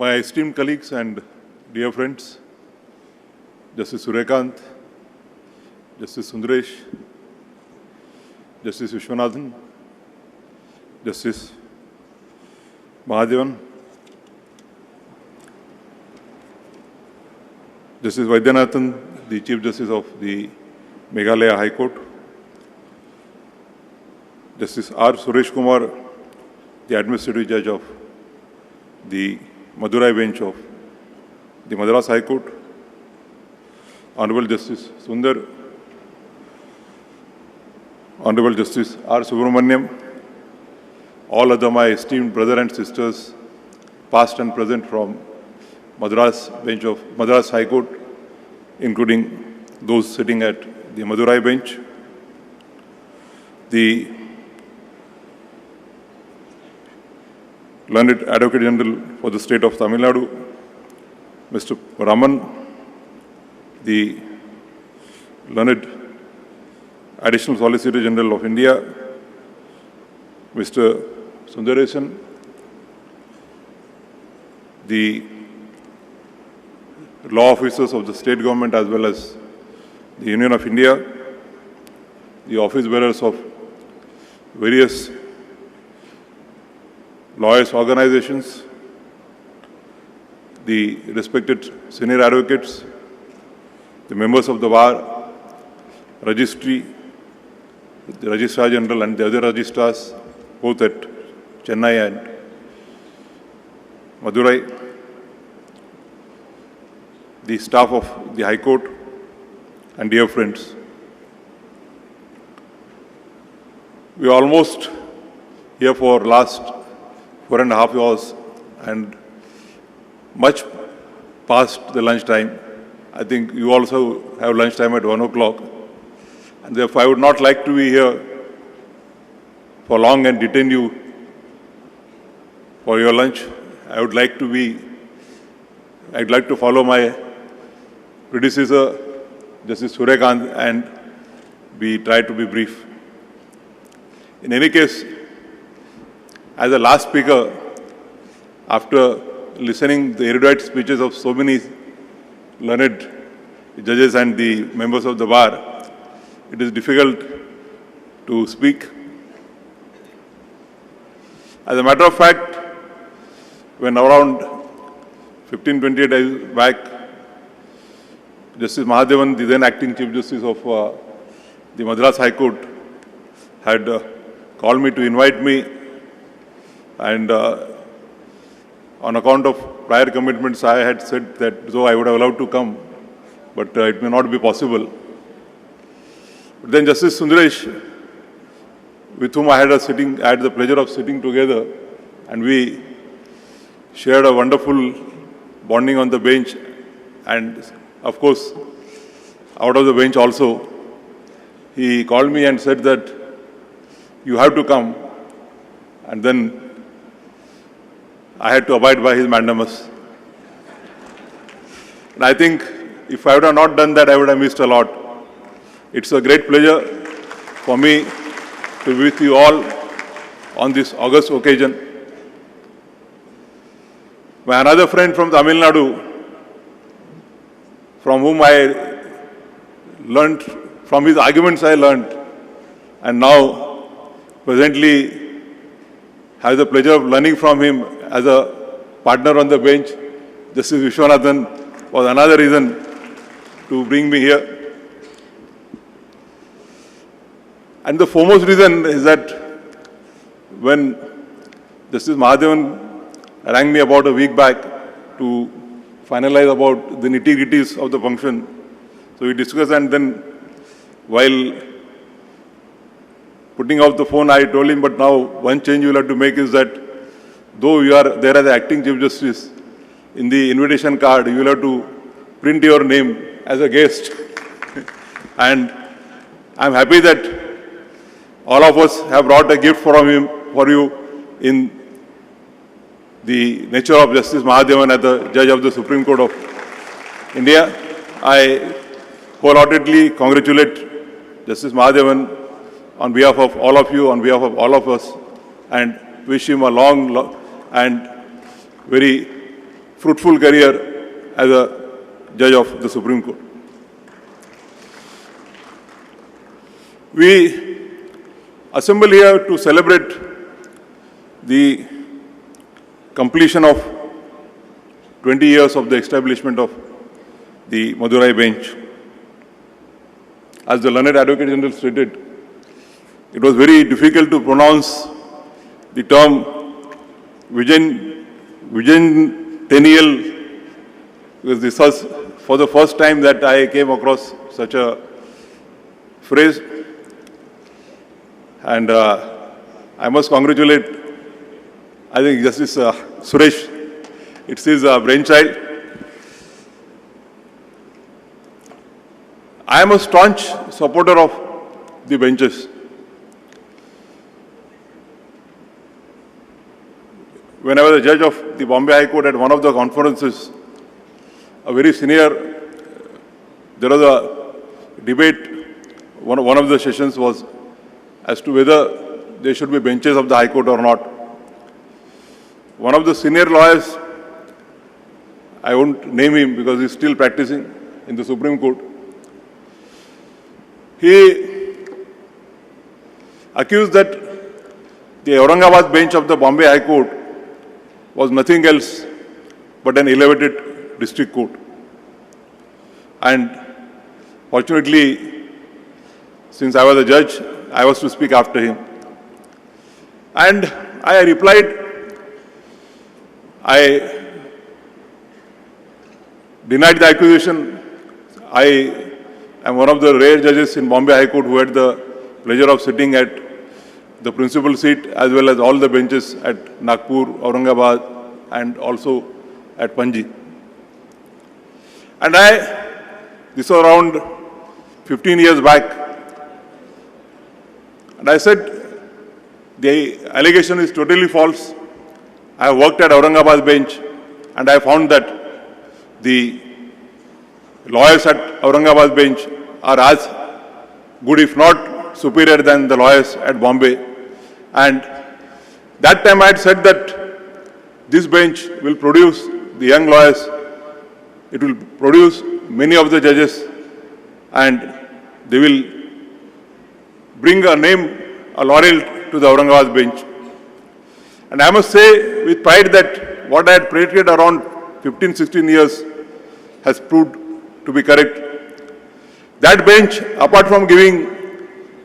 My esteemed colleagues and dear friends, Justice Suryakant, Justice Sundaresh, Justice Vishwanathan, Justice Mahadevan, Justice Vaidyanathan, the Chief Justice of the Meghalaya High Court, Justice R. Suresh Kumar, the Administrative Judge of the Madurai bench of the Madras High Court, Honorable Justice Sundar, Honorable Justice R. Subramaniam, all other my esteemed brothers and sisters, past and present from Madras bench of Madras High Court, including those sitting at the Madurai bench, the Learned Advocate General for the State of Tamil Nadu, Mr. Raman, the Learned Additional Solicitor General of India, Mr. Sundaresan, the law officers of the state government as well as the Union of India, the office bearers of various lawyers' organizations, the respected senior advocates, the members of the bar, registry, the Registrar General and the other registrars, both at Chennai and Madurai, the staff of the High Court, and dear friends. We are almost here for last 4.5 hours and much past the lunch time. I think you also have lunch time at 1 o'clock. And therefore, I would not like to be here for long and detain you for your lunch. I'd like to follow my predecessor, Justice Suryakant, and try to be brief. In any case, as a last speaker, after listening the erudite speeches of so many learned judges and the members of the bar, it is difficult to speak. As a matter of fact, when around 15-20 days back, Justice Mahadevan, the then acting Chief Justice of the Madras High Court, had called me to invite me, and on account of prior commitments, I had said that though I would have allowed to come, but it may not be possible. But then Justice Sundaresh, with whom I had the pleasure of sitting together, and we shared a wonderful bonding on the bench, and of course, out of the bench also, he called me and said that you have to come, and then I had to abide by his mandamus. And I think if I would have not done that, I would have missed a lot. It's a great pleasure for me to be with you all on this august occasion. My another friend from Tamil Nadu, from whom I learnt, from his arguments I learnt, and now presently have the pleasure of learning from him as a partner on the bench, Justice Vishwanathan, was another reason to bring me here. And the foremost reason is that when Justice Mahadevan rang me about a week back to finalize about the nitty-gritties of the function, so we discussed, and then while putting off the phone, I told him, but now one change you will have to make is that though you are there as the acting Chief Justice, in the invitation card, you will have to print your name as a guest. And I'm happy that all of us have brought a gift for you in the nature of Justice Mahadevan as the Judge of the Supreme Court of India. I wholeheartedly congratulate Justice Mahadevan on behalf of all of you, on behalf of all of us, and wish him a long and very fruitful career as a judge of the Supreme Court. We assemble here to celebrate the completion of 20 years of the establishment of the Madurai bench. As the learned Advocate General stated, it was very difficult to pronounce the term Vigentennial, because this was for the first time that I came across such a phrase. And I must congratulate, I think, Justice Suresh. It's his brainchild. I am a staunch supporter of the benches. When I was a judge of the Bombay High Court at one of the conferences, a very senior, there was a debate, one of the sessions was as to whether there should be benches of the High Court or not. One of the senior lawyers, I won't name him because he's still practicing in the Supreme Court, he accused that the Aurangabad bench of the Bombay High Court was nothing else but an elevated district court. And fortunately, since I was a judge, I was to speak after him. And I replied, I denied the accusation. I am one of the rare judges in Bombay High Court who had the pleasure of sitting at the principal seat as well as all the benches at Nagpur, Aurangabad, and also at Panji. And this was around 15 years back, and I said, the allegation is totally false. I have worked at Aurangabad bench and I found that the lawyers at Aurangabad bench are as good, if not superior, than the lawyers at Bombay. And that time I had said that this bench will produce the young lawyers, it will produce many of the judges, and they will bring a name, a laurel to the Aurangabad bench. And I must say with pride that what I had predicted around 15, 16 years has proved to be correct. That bench, apart from giving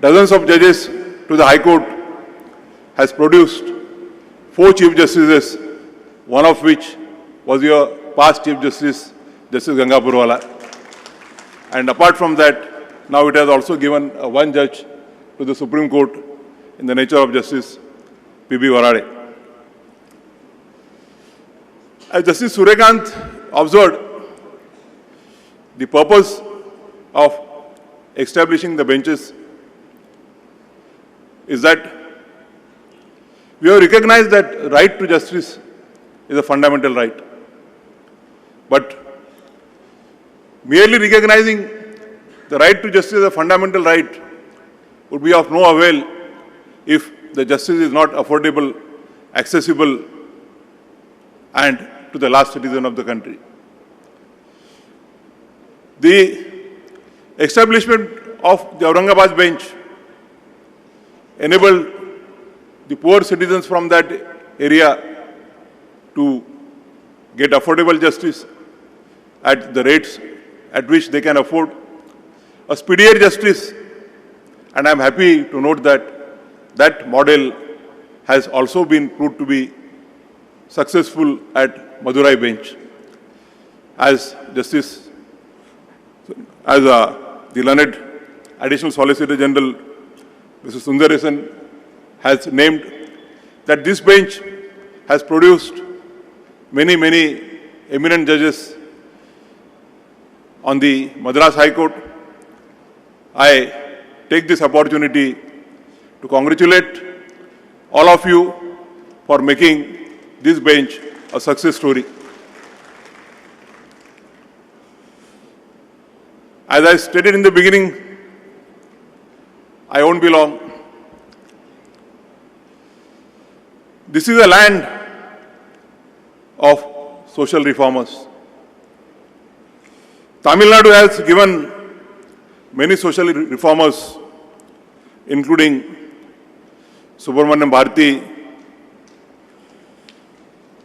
dozens of judges to the High Court, has produced 4 Chief Justices, one of which was your past Chief Justice, Justice Gangapurwala. And apart from that, now it has also given one judge to the Supreme Court in the nature of Justice P.B. Varade. As Justice Suryakant observed, the purpose of establishing the benches is that we have recognized that right to justice is a fundamental right. But merely recognizing the right to justice as a fundamental right would be of no avail if the justice is not affordable, accessible, and to the last citizen of the country. The establishment of the Aurangabad bench enabled the poor citizens from that area to get affordable justice at the rates at which they can afford, a speedier justice, and I am happy to note that that model has also been proved to be successful at Madurai bench. As the learned Additional Solicitor General, Mr. Sundaresan, has named that this bench has produced many, many eminent judges on the Madras High Court. I take this opportunity to congratulate all of you for making this bench a success story. As I stated in the beginning, I won't be long. This is a land of social reformers. Tamil Nadu has given many social reformers, including Subramaniam Bharati,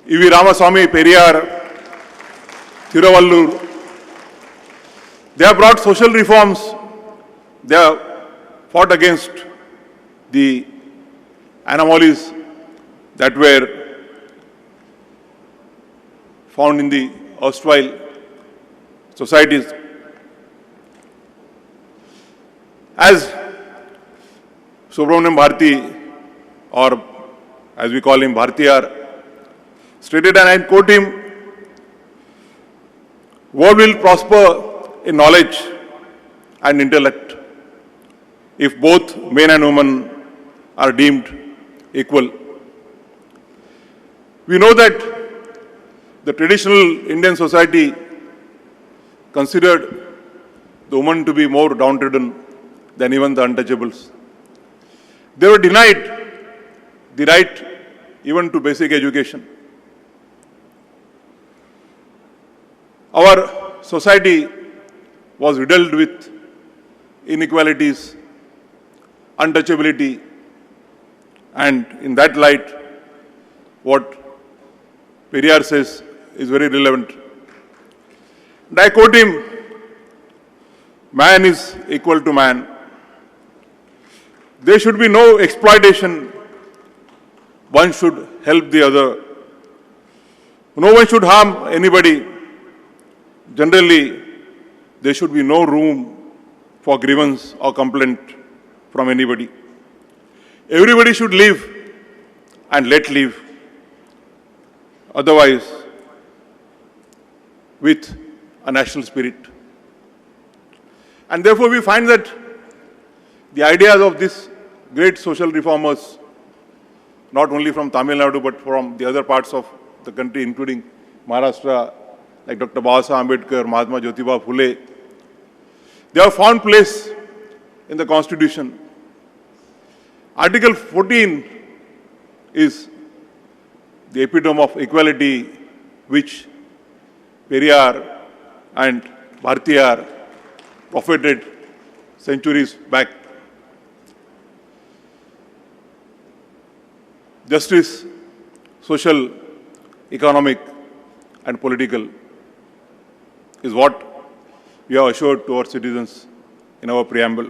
E.V. Ramaswamy, Periyar, Thiruvallur. They have brought social reforms. They have fought against the anomalies that were found in the erstwhile societies. As Subramaniam Bharati, or as we call him Bhartiyar, stated, and I quote him, "World will prosper in knowledge and intellect if both men and women are deemed equal." We know that the traditional Indian society considered the woman to be more downtrodden than even the untouchables. They were denied the right even to basic education. Our society was riddled with inequalities, untouchability, and in that light, what Periyar says is very relevant. And I quote him, "Man is equal to man. There should be no exploitation. One should help the other. No one should harm anybody. Generally, there should be no room for grievance or complaint from anybody. Everybody should live and let live. Otherwise, with a national spirit." And therefore, we find that the ideas of these great social reformers, not only from Tamil Nadu, but from the other parts of the country, including Maharashtra, like Dr. Babasaheb Ambedkar, Mahatma Jyotiba Phule, they have found place in the Constitution. Article 14 is the epitome of equality, which Periyar and Bhartiyar propheted centuries back. Justice, social, economic, and political is what we have assured to our citizens in our preamble.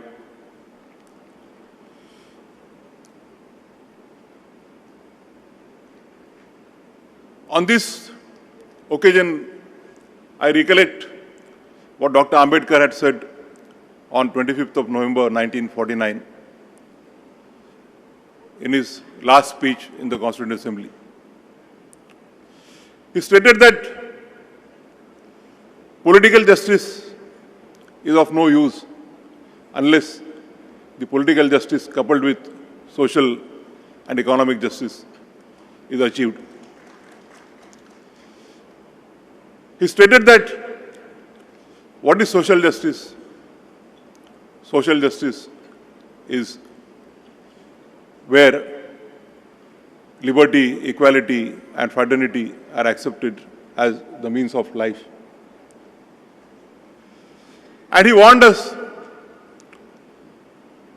On this occasion, I recollect what Dr. Ambedkar had said on 25th of November 1949 in his last speech in the Constituent Assembly. He stated that political justice is of no use unless the political justice coupled with social and economic justice is achieved. He stated that what is social justice? Social justice is where liberty, equality, and fraternity are accepted as the means of life. And he warned us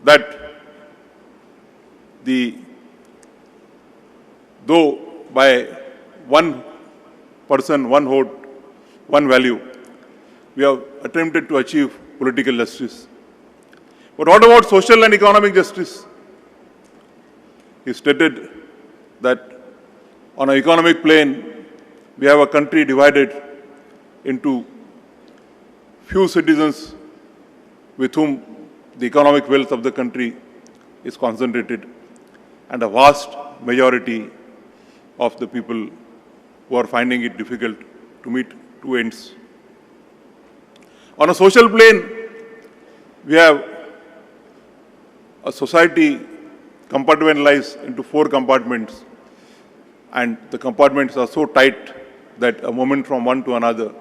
that though by one person, one vote, one value, we have attempted to achieve political justice. But what about social and economic justice? He stated that on an economic plane, we have a country divided into few citizens with whom the economic wealth of the country is concentrated, and a vast majority of the people who are finding it difficult to meet two ends. On a social plane, we have a society compartmentalized into 4 compartments, and the compartments are so tight that a movement from one to another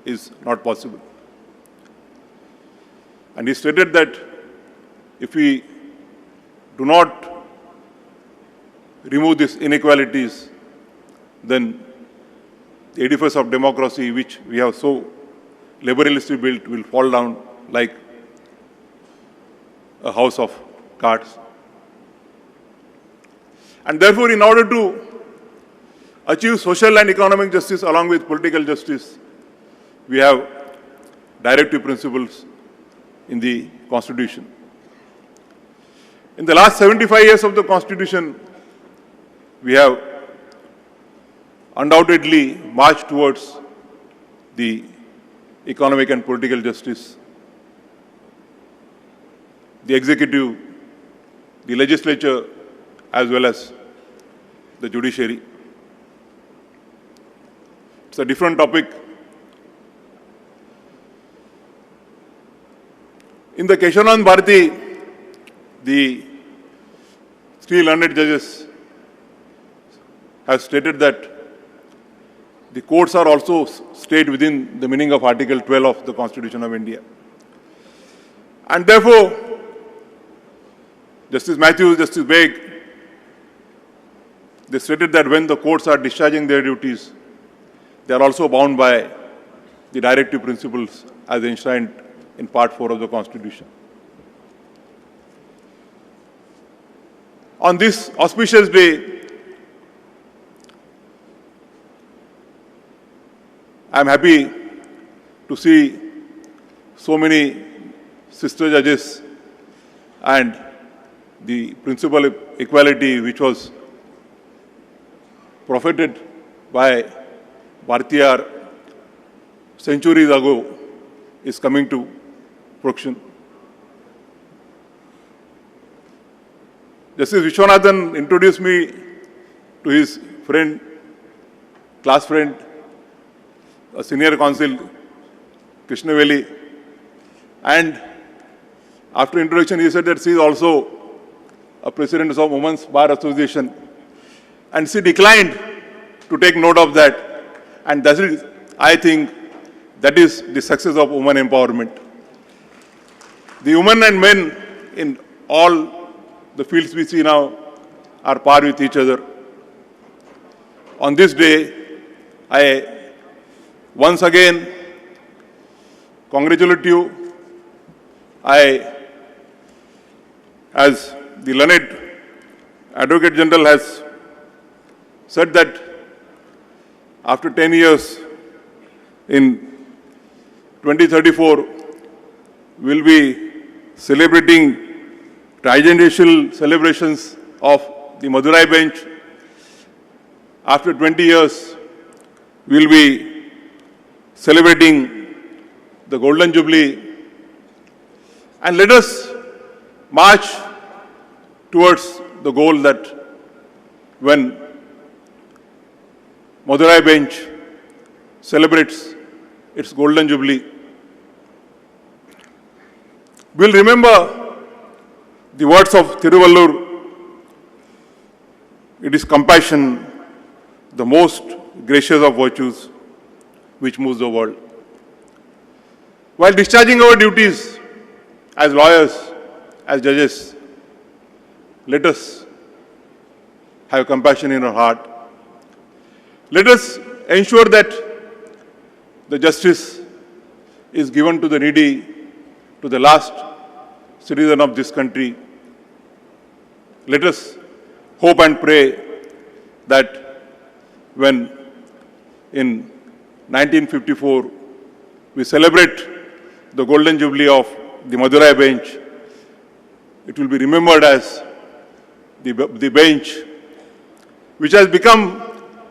is not possible. And he stated that if we do not remove these inequalities, then the edifice of democracy which we have so laboriously built will fall down like a house of cards. And therefore, in order to achieve social and economic justice along with political justice, we have directive principles in the Constitution. In the last 75 years of the Constitution, we have undoubtedly marched towards the economic and political justice. The executive, the legislature, as well as the judiciary. It's a different topic. In the Keshavanand Bharati, the three learned judges have stated that the courts are also stayed within the meaning of Article 12 of the Constitution of India. And therefore, Justice Matthews, Justice Beg, they stated that when the courts are discharging their duties, they are also bound by the directive principles as enshrined in Part 4 of the Constitution. On this auspicious day, I am happy to see so many sister judges and the principle of equality which was propheted by Bhartiyar centuries ago is coming to fruition. Justice Vishwanathan introduced me to his friend, class friend, a senior counsel, Krishnaveli, and after introduction he said that she is also a president of Women's Bar Association, and she declined to take note of that, and that is, I think, that is the success of women empowerment. The women and men in all the fields we see now are par with each other. On this day, I once again congratulate you. As the learned Advocate General has said that after 10 years, in 2034, we will be celebrating trigenerational celebrations of the Madurai bench. After 20 years, we will be celebrating the Golden Jubilee. And let us march towards the goal that when Madurai bench celebrates its Golden Jubilee, we will remember the words of Thiruvallur. It is compassion, the most gracious of virtues, which moves the world. While discharging our duties as lawyers, as judges, let us have compassion in our heart. Let us ensure that the justice is given to the needy, to the last citizen of this country. Let us hope and pray that when in 1954 we celebrate the Golden Jubilee of the Madurai bench, it will be remembered as the bench which has become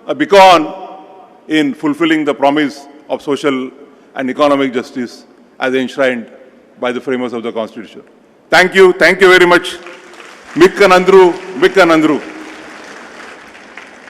a beacon in fulfilling the promise of social and economic justice as enshrined by the framers of the Constitution. Thank you very much. Mikka Nandru, Mikka Nandru.